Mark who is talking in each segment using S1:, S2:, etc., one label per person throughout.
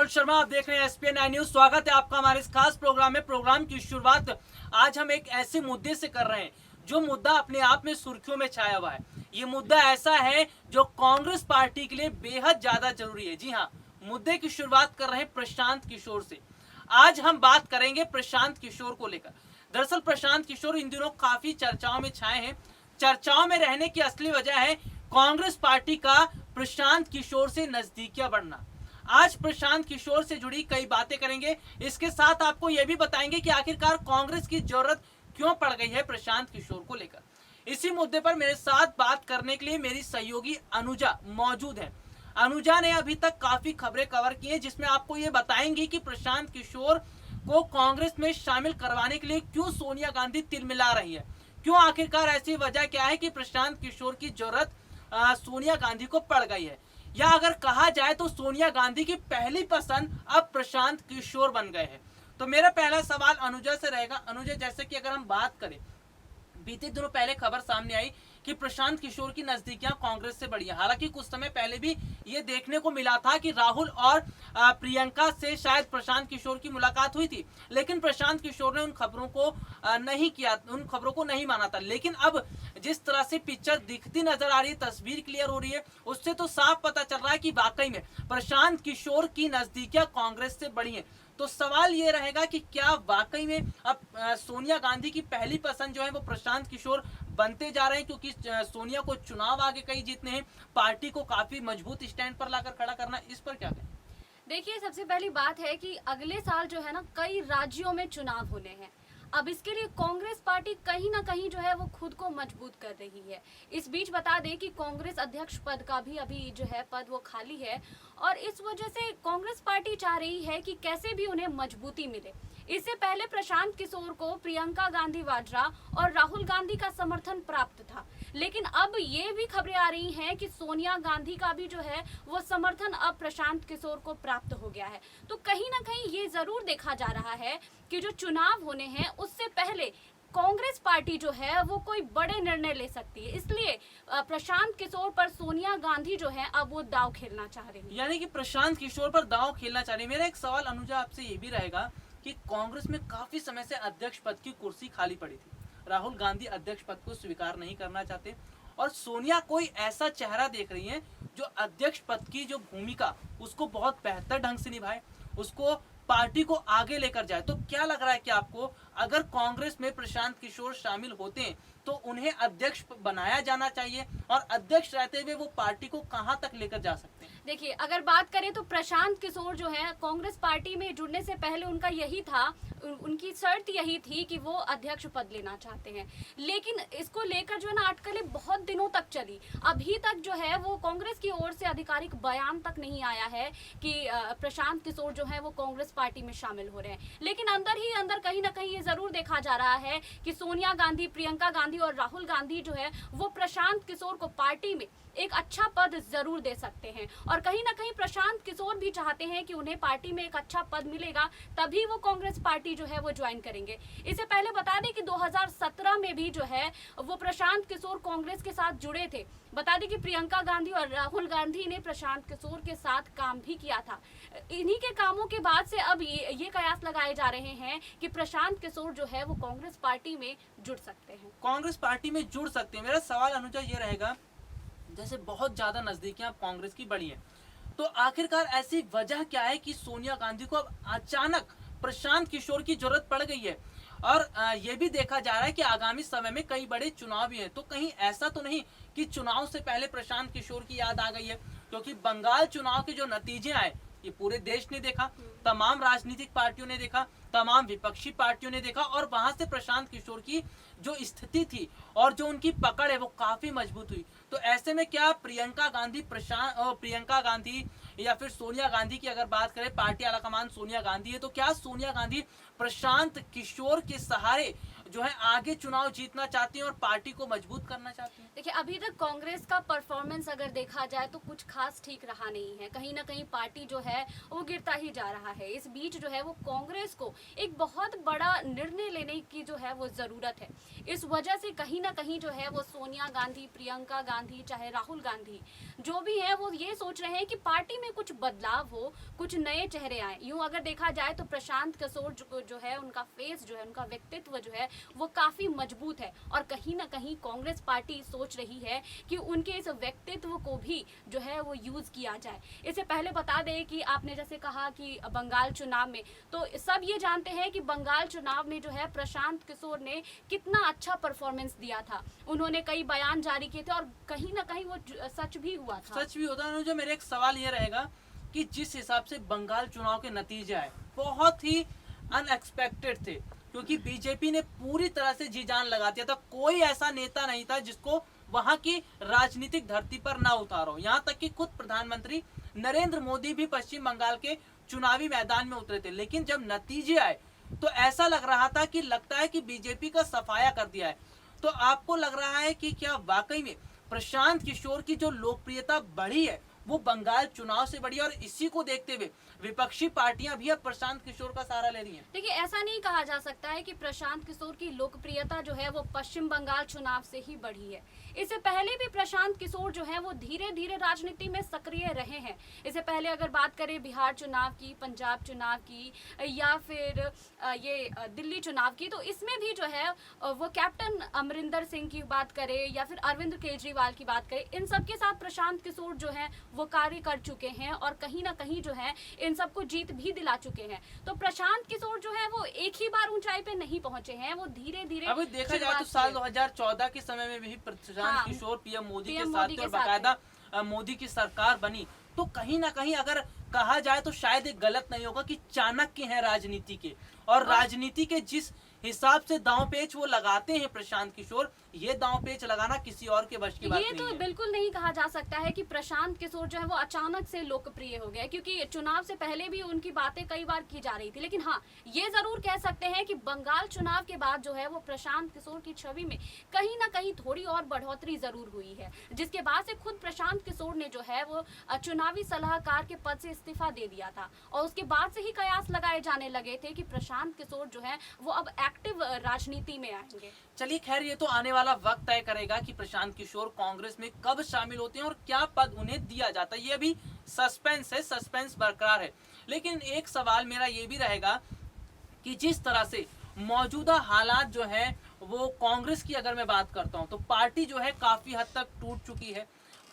S1: मनोज शर्मा, आप देख रहे हैं एसपीएन 9 न्यूज। स्वागत है आपका हमारे इस खास प्रोग्राम में। प्रोग्राम की शुरुआत आज हम एक ऐसे मुद्दे से कर रहे हैं जो मुद्दा अपने आप में सुर्खियों में छाया हुआ है। ये मुद्दा ऐसा है जो कांग्रेस पार्टी के लिए बेहद ज्यादा जरूरी है। जी हाँ, मुद्दे की शुरुआत कर रहे हैं प्रशांत किशोर से। आज हम बात करेंगे प्रशांत किशोर को लेकर। दरअसल प्रशांत किशोर इन दिनों काफी चर्चाओं में छाए हैं। चर्चाओं में रहने की असली वजह है कांग्रेस पार्टी का प्रशांत किशोर से नजदीकियां बढ़ना। आज प्रशांत किशोर से जुड़ी कई बातें करेंगे। इसके साथ आपको यह भी बताएंगे कि आखिरकार कांग्रेस की जरूरत क्यों पड़ गई है प्रशांत किशोर को लेकर। इसी मुद्दे पर मेरे साथ बात करने के लिए मेरी सहयोगी अनुजा मौजूद है। अनुजा ने अभी तक काफी खबरें कवर की हैं, जिसमें आपको ये बताएंगी कि प्रशांत किशोर को कांग्रेस में शामिल करवाने के लिए क्यों सोनिया गांधी तिलमिला रही है, क्यों आखिरकार ऐसी वजह क्या है कि प्रशांत किशोर की जरूरत सोनिया गांधी को पड़ गई है, या अगर कहा जाए तो सोनिया गांधी की पहली पसंद अब प्रशांत किशोर बन गए हैं। तो मेरा पहला सवाल अनुजा से रहेगा। अनुजा, जैसे कि अगर हम बात करें, बीते दिनों पहले खबर सामने आई कि प्रशांत किशोर की नजदीकियां कांग्रेस से बढ़ी है। हालांकि कुछ समय पहले भी ये देखने को मिला था कि राहुल और प्रियंका से शायद प्रशांत किशोर की मुलाकात हुई थी, लेकिन प्रशांत किशोर ने उन खबरों को नहीं किया, उन खबरों को नहीं माना था। लेकिन अब जिस तरह से पिक्चर दिखती नजर आ रही है, तस्वीर क्लियर हो रही है, उससे तो साफ पता चल रहा है कि वाकई में प्रशांत किशोर की नजदीकियां कांग्रेस से बढ़ी है। तो सवाल ये रहेगा कि क्या वाकई में अब सोनिया गांधी की पहली पसंद जो है वो प्रशांत किशोर बनते जा रहे हैं, क्योंकि सोनिया को चुनाव आगे कई जीतने हैं, पार्टी को काफी मजबूत स्टैंड पर लाकर खड़ा करना। इस पर क्या कहें?
S2: देखिए, सबसे पहली बात है कि अगले साल जो है ना, कई राज्यों में चुनाव होने हैं। अब इसके लिए कांग्रेस पार्टी कहीं ना कहीं जो है वो खुद को मजबूत कर रही है। इस बीच बता दें कि कांग्रेस अध्यक्ष पद का भी अभी जो है पद वो खाली है, और इस वजह से कांग्रेस पार्टी चाह रही है कि कैसे भी उन्हें मजबूती मिले। इससे पहले प्रशांत किशोर को प्रियंका गांधी वाड्रा और राहुल गांधी का समर्थन प्राप्त था, लेकिन अब ये भी खबरें आ रही हैं कि सोनिया गांधी का भी जो है वो समर्थन अब प्रशांत किशोर को प्राप्त हो गया है। तो कहीं ना कहीं ये जरूर देखा जा रहा है कि जो चुनाव होने हैं उससे पहले कांग्रेस पार्टी जो है वो कोई बड़े निर्णय ले सकती है। इसलिए प्रशांत किशोर पर सोनिया गांधी जो है अब वो दाव खेलना चाह रही है।
S1: यानी कि प्रशांत किशोर पर दांव खेलना चाह रही है। मेरा एक सवाल अनुजा आपसे ये भी रहेगा कि कांग्रेस में काफी समय से अध्यक्ष पद की कुर्सी खाली पड़ी थी। राहुल गांधी अध्यक्ष पद को स्वीकार नहीं करना चाहते, और सोनिया कोई ऐसा चेहरा देख रही है जो अध्यक्ष पद की जो भूमिका उसको बहुत बेहतर ढंग से निभाए, उसको पार्टी को आगे लेकर जाए। तो क्या लग रहा है कि आपको अगर कांग्रेस में प्रशांत किशोर शामिल होते हैं तो उन्हें अध्यक्ष बनाया जाना चाहिए, और अध्यक्ष रहते हुए वो पार्टी को कहां तक लेकर जा सकते हैं?
S2: देखिए, अगर बात करें तो प्रशांत किशोर जो है कांग्रेस पार्टी में जुड़ने से पहले उनका यही था, उनकी शर्त यही थी कि वो अध्यक्ष पद लेना चाहते हैं। लेकिन इसको लेकर जो है ना अटकलें बहुत दिनों तक चली। अभी तक जो है वो कांग्रेस की ओर से आधिकारिक बयान तक नहीं आया है कि प्रशांत किशोर जो है वो कांग्रेस पार्टी में शामिल हो रहे हैं। लेकिन अंदर ही अंदर कहीं ना कहीं ये जरूर देखा जा रहा है कि सोनिया गांधी, प्रियंका गांधी और राहुल गांधी जो है वो प्रशांत किशोर को पार्टी में एक अच्छा पद जरूर दे सकते हैं, और कहीं ना कहीं प्रशांत किशोर भी चाहते हैं कि उन्हें पार्टी में एक अच्छा पद मिलेगा, तभी वो कांग्रेस पार्टी जो है वो ज्वाइन करेंगे। इससे पहले बता दें कि 2017 में भी जो है वो प्रशांत किशोर कांग्रेस के साथ जुड़े थे। बता दें कि प्रियंका गांधी और राहुल गांधी ने प्रशांत किशोर के साथ काम भी किया था। इन्हीं के कामों के बाद से अब ये कयास लगाए जा रहे हैं कि प्रशांत किशोर जो है वो कांग्रेस पार्टी में जुड़ सकते हैं।
S1: कांग्रेस पार्टी में जुड़ सकते हैं। मेरा सवाल अनुजा ये रहेगा, जैसे बहुत ज्यादा नजदीकियां कांग्रेस की बढ़ी है, तो आखिरकार ऐसी वजह क्या है कि सोनिया गांधी को अब अचानक प्रशांत किशोर की जरूरत पड़ गई है? और ये भी देखा जा रहा है कि आगामी समय में कई बड़े चुनाव भी हैं, तो कहीं ऐसा तो नहीं कि चुनाव से पहले प्रशांत किशोर की याद आ गई है? क्योंकि बंगाल चुनाव के जो नतीजे आए ये पूरे देश ने देखा, तमाम राजनीतिक पार्टियों ने देखा, तमाम विपक्षी पार्टियों ने देखा, और वहां से प्रशांत किशोर की जो स्थिति थी और जो उनकी पकड़ है वो काफी मजबूत हुई। तो ऐसे में क्या प्रियंका गांधी या फिर सोनिया गांधी की अगर बात करें, पार्टी आलाकमान सोनिया गांधी है, तो क्या सोनिया गांधी प्रशांत किशोर के सहारे जो है आगे चुनाव जीतना चाहती हैं और पार्टी को मजबूत करना चाहती हैं?
S2: देखिए, अभी तक कांग्रेस का परफॉर्मेंस अगर देखा जाए तो कुछ खास ठीक रहा नहीं है। कहीं ना कहीं पार्टी जो है वो गिरता ही जा रहा है। इस बीच जो है वो कांग्रेस को एक बहुत बड़ा निर्णय लेने की जो है वो जरूरत है। इस वजह से कहीं ना कहीं जो है वो सोनिया गांधी, प्रियंका गांधी, चाहे राहुल गांधी जो भी है वो ये सोच रहे हैं कि पार्टी में कुछ बदलाव हो, कुछ नए चेहरे आए। यूं अगर देखा जाए तो प्रशांत किशोर जो है उनका फेस जो है, उनका व्यक्तित्व जो है वो काफी मजबूत है और कहीं ना कहीं कांग्रेस पार्टी सोच रही है कि उनके इस व्यक्तित्व को भी जो है वो यूज किया जाए। इससे पहले बता दें कि आपने जैसे कहा कि बंगाल चुनाव में, तो सब ये जानते हैं कि बंगाल चुनाव में जो है प्रशांत किशोर ने कितना अच्छा परफॉर्मेंस दिया था। उन्होंने कई बयान जारी किए थे और कहीं ना कहीं वो सच भी हुआ था।
S1: सच भी होता है। जो मेरा एक सवाल ये रहेगा कि जिस हिसाब से बंगाल चुनाव के नतीजे आए बहुत ही अनएक्सपेक्टेड थे, क्योंकि बीजेपी ने पूरी तरह से जी जान लगा दिया था। कोई ऐसा नेता नहीं था जिसको वहां की राजनीतिक धरती पर ना उतारो। यहाँ तक कि खुद प्रधानमंत्री नरेंद्र मोदी भी पश्चिम बंगाल के चुनावी मैदान में उतरे थे। लेकिन जब नतीजे आए तो ऐसा लग रहा था कि लगता है कि बीजेपी का सफाया कर दिया है। तो आपको लग रहा है कि क्या वाकई में प्रशांत किशोर की जो लोकप्रियता बढ़ी है वो बंगाल चुनाव से बढ़ी है, और इसी को देखते हुए विपक्षी पार्टियां भी अब प्रशांत किशोर का सहारा ले रही हैं?
S2: देखिए, ऐसा नहीं कहा जा सकता है कि प्रशांत किशोर की लोकप्रियता जो है वो पश्चिम बंगाल चुनाव से ही बढ़ी है। इससे पहले भी प्रशांत किशोर जो है वो धीरे धीरे राजनीति में सक्रिय रहे हैं। इससे पहले अगर बात करें बिहार चुनाव की, पंजाब चुनाव की या फिर ये दिल्ली चुनाव की, तो इसमें भी जो है वो कैप्टन अमरिंदर सिंह की बात करें या फिर अरविंद केजरीवाल की बात करें, इन सबके साथ प्रशांत किशोर जो है वो कार्य कर चुके हैं और कहीं ना कहीं जो है इन सबको जीत भी दिला चुके हैं। तो प्रशांत किशोर जो है वो एक ही बार ऊंचाई पे नहीं पहुंचे हैं, वो धीरे धीरे
S1: अभी देखा जाए तो साल 2014 के समय में भी प्रशांत किशोर पीएम मोदी के साथ थे और बाकायदा मोदी की सरकार बनी। तो कहीं ना कहीं अगर कहा जाए तो शायद एक गलत नहीं होगा कि चाणक्य हैं राजनीति के, और राजनीति के जिस हिसाब से दांव पेच वो लगाते हैं प्रशांत किशोर, ये दांव पेच लगाना किसी और के वश की बात नहीं है।
S2: ये तो बिल्कुल नहीं कहा जा सकता है कि प्रशांत किशोर जो है वो अचानक से लोकप्रिय हो गए, क्योंकि चुनाव से पहले भी उनकी बातें कई बार की जा रही थी। लेकिन हाँ, ये जरूर कह सकते हैं कि बंगाल चुनाव के बाद जो है वो प्रशांत किशोर की छवि में कहीं ना कहीं थोड़ी और बढ़ोतरी जरूर हुई है, जिसके बाद से खुद प्रशांत किशोर ने जो है वो चुनावी सलाहकार के पद से इस्तीफा दे दिया था और उसके बाद से ही कयास लगाए जाने लगे थे कि प्रशांत किशोर जो है वो अब एक्टिव राजनीति में आएंगे।
S1: चलिए खैर, ये तो आने वाला वक्त तय करेगा कि प्रशांत किशोर कांग्रेस में कब शामिल होते हैं और क्या पद उन्हें दिया जाता है। ये अभी सस्पेंस है, सस्पेंस बरकरार है। लेकिन एक सवाल मेरा ये भी रहेगा कि जिस तरह से मौजूदा हालात जो है वो कांग्रेस की अगर मैं बात करता हूं तो पार्टी जो है काफी हद तक टूट चुकी है।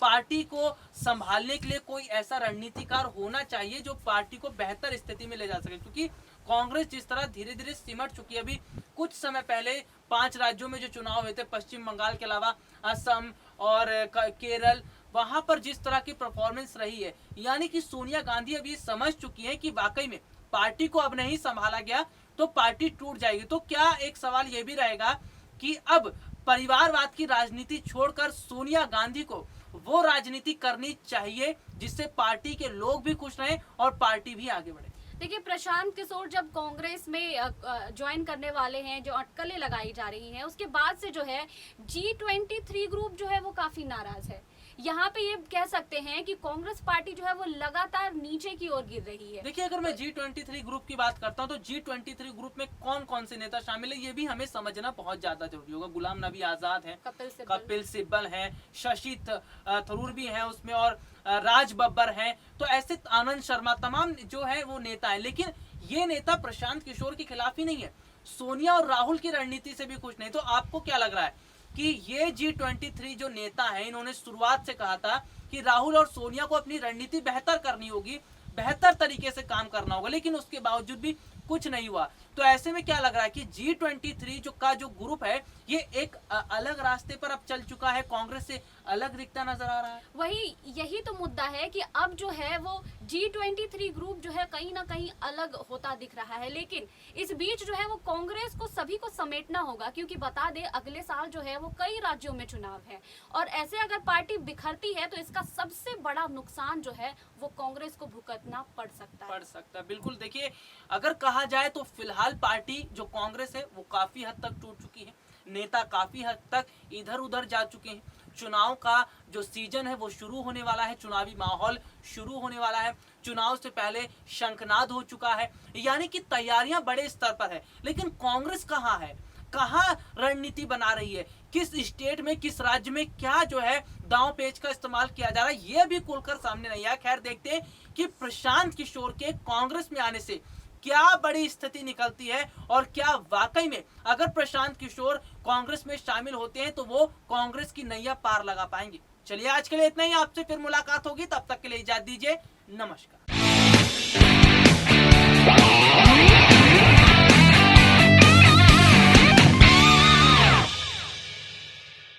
S1: पार्टी को संभालने के लिए कोई ऐसा रणनीतिकार होना चाहिए जो पार्टी को बेहतर स्थिति में ले जा सके, क्योंकि कांग्रेस जिस तरह धीरे धीरे सिमट चुकी है। अभी कुछ समय पहले 5 राज्यों में जो चुनाव हुए थे, पश्चिम बंगाल के अलावा असम और केरल, वहां पर जिस तरह की परफॉर्मेंस रही है, यानी कि सोनिया गांधी अब ये समझ चुकी है कि वाकई में पार्टी को अब नहीं संभाला गया तो पार्टी टूट जाएगी। तो क्या एक सवाल ये भी रहेगा कि अब परिवारवाद की राजनीति छोड़कर सोनिया गांधी को वो राजनीति करनी चाहिए जिससे पार्टी के लोग भी खुश रहें और पार्टी भी आगे बढ़े?
S2: देखिए, प्रशांत किशोर जब कांग्रेस में ज्वाइन करने वाले हैं, जो अटकलें लगाई जा रही हैं, उसके बाद से जो है G23 ग्रुप जो है वो काफी नाराज है। यहाँ पे ये कह सकते हैं कि कांग्रेस पार्टी जो है वो लगातार नीचे की ओर गिर रही है।
S1: देखिए, अगर मैं G23 ग्रुप की बात करता हूँ तो G23 ग्रुप में कौन कौन से नेता शामिल है ये भी हमें समझना बहुत ज्यादा जरूरी होगा। गुलाम नबी आजाद है, कपिल सिब्बल है, शशि थरूर भी है उसमें, और राज बब्बर हैं। तो ऐसे आनंद शर्मा, तमाम जो है वो नेता है। लेकिन ये नेता प्रशांत किशोर के खिलाफ ही नहीं है, सोनिया और राहुल की रणनीति से भी खुश नहीं। तो आपको क्या लग रहा है कि ये G23 जो नेता है, इन्होंने शुरुआत से कहा था कि राहुल और सोनिया को अपनी रणनीति बेहतर करनी होगी, बेहतर तरीके से काम करना होगा, लेकिन उसके बावजूद भी कुछ नहीं हुआ। तो ऐसे में क्या लग रहा है कि G23 जो ग्रुप है ये एक अलग रास्ते पर अब चल चुका है, कांग्रेस से अलग दिखता नजर आ रहा है?
S2: वही, यही तो मुद्दा है कि अब जो है वो G23 ग्रुप जो है कहीं ना कहीं अलग होता दिख रहा है। लेकिन इस बीच जो है वो कांग्रेस को सभी को समेटना होगा, क्योंकि बता दे अगले साल जो है वो कई राज्यों में चुनाव है और ऐसे अगर पार्टी बिखरती है तो इसका सबसे बड़ा नुकसान जो है वो कांग्रेस को भुगतना भुगतना पड़ सकता है।
S1: पड़ सकता है, बिल्कुल। देखिए, अगर कहा जाए तो फिलहाल पार्टी जो कांग्रेस है वो काफी हद तक टूट चुकी है, नेता काफी हद तक इधर उधर जा चुके हैं। चुनाव का जो सीजन है वो शुरू होने वाला है, चुनावी माहौल शुरू होने वाला है, चुनाव से पहले शंखनाद हो चुका है, यानी कि तैयारियां बड़े स्तर पर है। लेकिन कांग्रेस कहाँ है, कहाँ रणनीति बना रही है, किस स्टेट में, किस राज्य में क्या जो है दांव पेच का इस्तेमाल किया जा रहा है, ये भी खुलकर सामने नहीं आया। खैर, देखते हैं कि प्रशांत किशोर के कांग्रेस में आने से क्या बड़ी स्थिति निकलती है और क्या वाकई में अगर प्रशांत किशोर कांग्रेस में शामिल होते हैं तो वो कांग्रेस की नैया पार लगा पाएंगे। चलिए, आज के लिए इतना ही। आपसे फिर मुलाकात होगी, तब तक के लिए इजाजत दीजिए। नमस्कार।